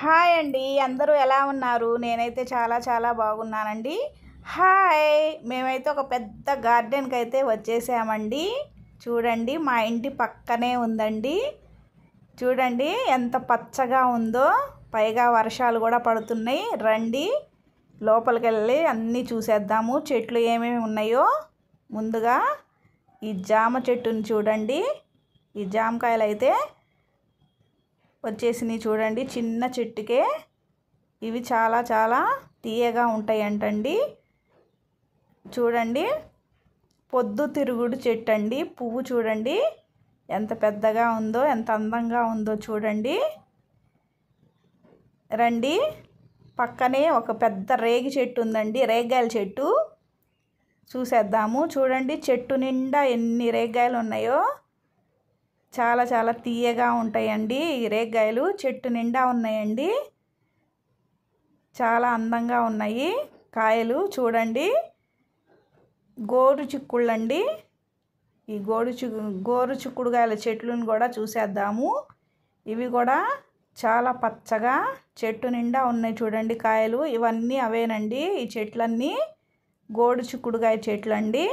Hi అండి, అందరూ ఎలా ఉన్నారు? నేనైతే చాలా చాలా బాగున్నానండి. హాయ్! మేమైతే ఒక పెద్ద గార్డెన్కి అయితే వచ్చేసామండి. చూడండి, మా ఇంటి పక్కనే ఉందండి. చూడండి ఎంత పచ్చగా ఉందో, పైగా వర్షాలు కూడా పడుతున్నాయి. రండి లోపలికి వెళ్ళి అన్నీ చూసేద్దాము. చెట్లు ఏమేమి ఉన్నాయో ముందుగా ఈ జామ చెట్టుని చూడండి. ఈ జామకాయలు అయితే వచ్చేసినాయి చూడండి. చిన్న చెట్టుకే ఇవి చాలా చాలా తీయగా ఉంటాయంటండి. చూడండి, పొద్దు తిరుగుడు చెట్టు అండి. పువ్వు చూడండి ఎంత పెద్దగా ఉందో, ఎంత అందంగా ఉందో చూడండి. రండి, పక్కనే ఒక పెద్ద రేగి చెట్టు ఉందండి, రేగాయల చెట్టు చూసేద్దాము. చూడండి, చెట్టు నిండా ఎన్ని రేగాయలు ఉన్నాయో. చాలా చాలా తీయగా ఉంటాయండి ఈ రేగాయలు. చెట్టు నిండా ఉన్నాయండి, చాలా అందంగా ఉన్నాయి కాయలు. చూడండి, గోరు చిక్కుళ్ళండి. ఈ గోరు చిక్కుడుకాయల చెట్లను కూడా చూసేద్దాము. ఇవి కూడా చాలా పచ్చగా చెట్టు నిండా ఉన్నాయి చూడండి కాయలు. ఇవన్నీ అవేనండి, ఈ చెట్లన్నీ గోరు చిక్కుడుకాయ చెట్లు అండి.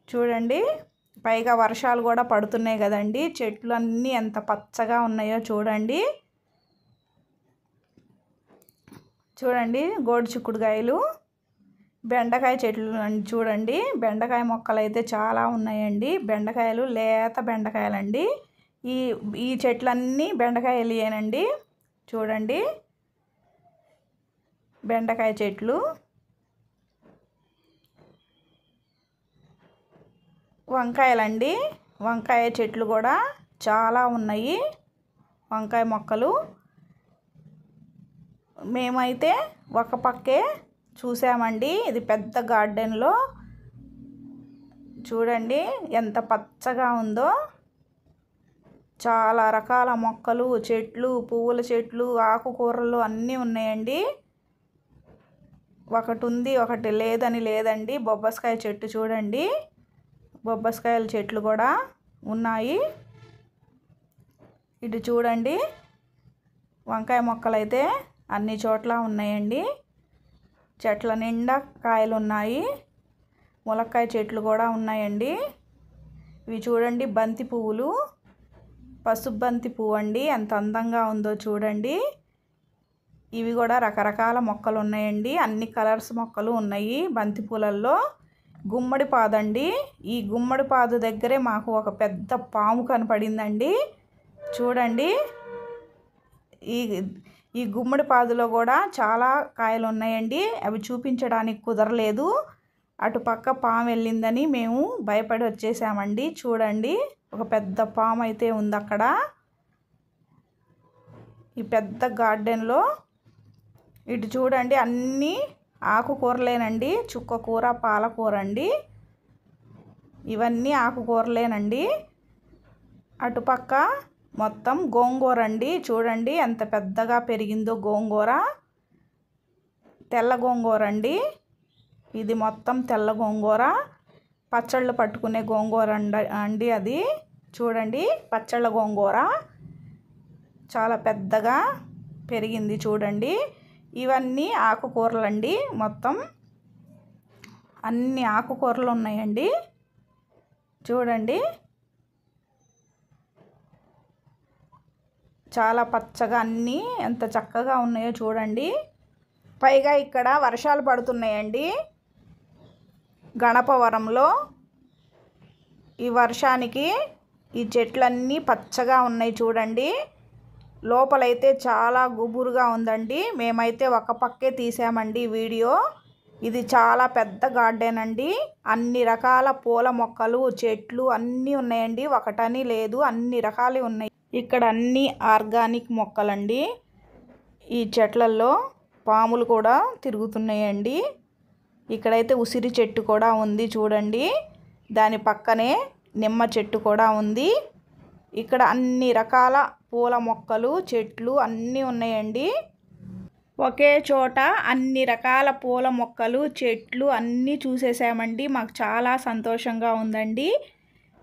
చూడండి, పైగా వర్షాలు కూడా పడుతున్నాయి కదండి. చెట్లు అన్నీ ఎంత పచ్చగా ఉన్నాయో చూడండి. చూడండి, గోడు చిక్కుడుకాయలు. బెండకాయ చెట్లు చూడండి, బెండకాయ మొక్కలు అయితే చాలా ఉన్నాయండి. బెండకాయలు, లేత బెండకాయలండి. ఈ చెట్లన్నీ బెండకాయలేనండి. చూడండి, బెండకాయ చెట్లు. వంకాయలండి, వంకాయ చెట్లు కూడా చాలా ఉన్నాయి, వంకాయ మొక్కలు. మేమైతే ఒక పక్కే చూసామండి. ఇది పెద్ద గార్డెన్లో చూడండి ఎంత పచ్చగా ఉందో. చాలా రకాల మొక్కలు, చెట్లు, పువ్వుల చెట్లు, ఆకుకూరలు అన్నీ ఉన్నాయండి. ఒకటి ఉంది, ఒకటి లేదని లేదండి. బొబ్బస్కాయ చెట్టు చూడండి, బొబ్బస్కాయల చెట్లు కూడా ఉన్నాయి. ఇటు చూడండి, వంకాయ మొక్కలు అయితే అన్ని చోట్ల ఉన్నాయండి. చెట్ల నిండా కాయలు ఉన్నాయి. ములక్కాయ చెట్లు కూడా ఉన్నాయండి. ఇవి చూడండి, బంతి పువ్వులు, పసుపు బంతి పువ్వు అండి, ఎంత అందంగా ఉందో చూడండి. ఇవి కూడా రకరకాల మొక్కలు ఉన్నాయండి, అన్ని కలర్స్ మొక్కలు ఉన్నాయి బంతి పూలల్లో. గుమ్మడి పాదండి, ఈ గుమ్మడి పాదు దగ్గరే మాకు ఒక పెద్ద పాము కనపడిందండి. చూడండి, ఈ గుమ్మడి పాదులో కూడా చాలా కాయలు ఉన్నాయండి. అవి చూపించడానికి కుదరలేదు, అటు పక్క పాము వెళ్ళిందని మేము భయపడి వచ్చేసామండి. చూడండి, ఒక పెద్ద పాము అయితే ఉంది అక్కడ. ఈ పెద్ద గార్డెన్లో ఇటు చూడండి, అన్నీ ఆకుకూరలేనండి. చుక్కకూర, పాలకూర అండి, ఇవన్నీ ఆకుకూరలేనండి. అటుపక్క మొత్తం గోంగూర అండి. చూడండి ఎంత పెద్దగా పెరిగిందో గోంగూర. తెల్ల గోంగూర అండి, ఇది మొత్తం తెల్ల గోంగూర. పచ్చళ్ళు పట్టుకునే గోంగూర అండి అది. చూడండి, పచ్చళ్ళ గోంగూర చాలా పెద్దగా పెరిగింది చూడండి. ఇవన్నీ ఆకుకూరలండి, మొత్తం అన్ని ఆకుకూరలు ఉన్నాయండి. చూడండి, చాలా పచ్చగా అన్నీ ఎంత చక్కగా ఉన్నాయో చూడండి. పైగా ఇక్కడ వర్షాలు పడుతున్నాయండి గణపవరంలో. ఈ వర్షానికి ఈ చెట్లన్నీ పచ్చగా ఉన్నాయి చూడండి. లోపలైతే చాలా గుబురుగా ఉందండి. మేమైతే ఒక పక్కే తీసామండి వీడియో. ఇది చాలా పెద్ద గార్డెన్ అండి, అన్ని రకాల పూల మొక్కలు, చెట్లు అన్నీ ఉన్నాయండి. ఒకటని లేదు, అన్ని రకాలు ఉన్నాయి ఇక్కడ. అన్ని ఆర్గానిక్ మొక్కలండి. ఈ చెట్లల్లో పాములు కూడా తిరుగుతున్నాయండి. ఇక్కడైతే ఉసిరి చెట్టు కూడా ఉంది చూడండి, దాని పక్కనే నిమ్మ చెట్టు కూడా ఉంది. ఇక్కడ అన్ని రకాల పూల మొక్కలు, చెట్లు అన్నీ ఉన్నాయండి. ఒకే చోట అన్ని రకాల పూల మొక్కలు, చెట్లు అన్నీ చూసేసామండి. మాకు చాలా సంతోషంగా ఉందండి.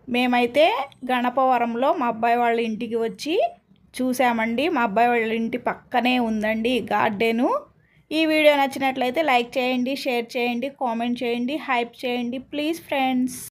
మేమైతే గణపవరంలో మా అబ్బాయి వాళ్ళ ఇంటికి వచ్చి చూసామండి. మా అబ్బాయి వాళ్ళ ఇంటి పక్కనే ఉందండి గార్డెను. ఈ వీడియో నచ్చినట్లయితే లైక్ చేయండి, షేర్ చేయండి, కామెంట్ చేయండి, హైప్ చేయండి ప్లీజ్ ఫ్రెండ్స్.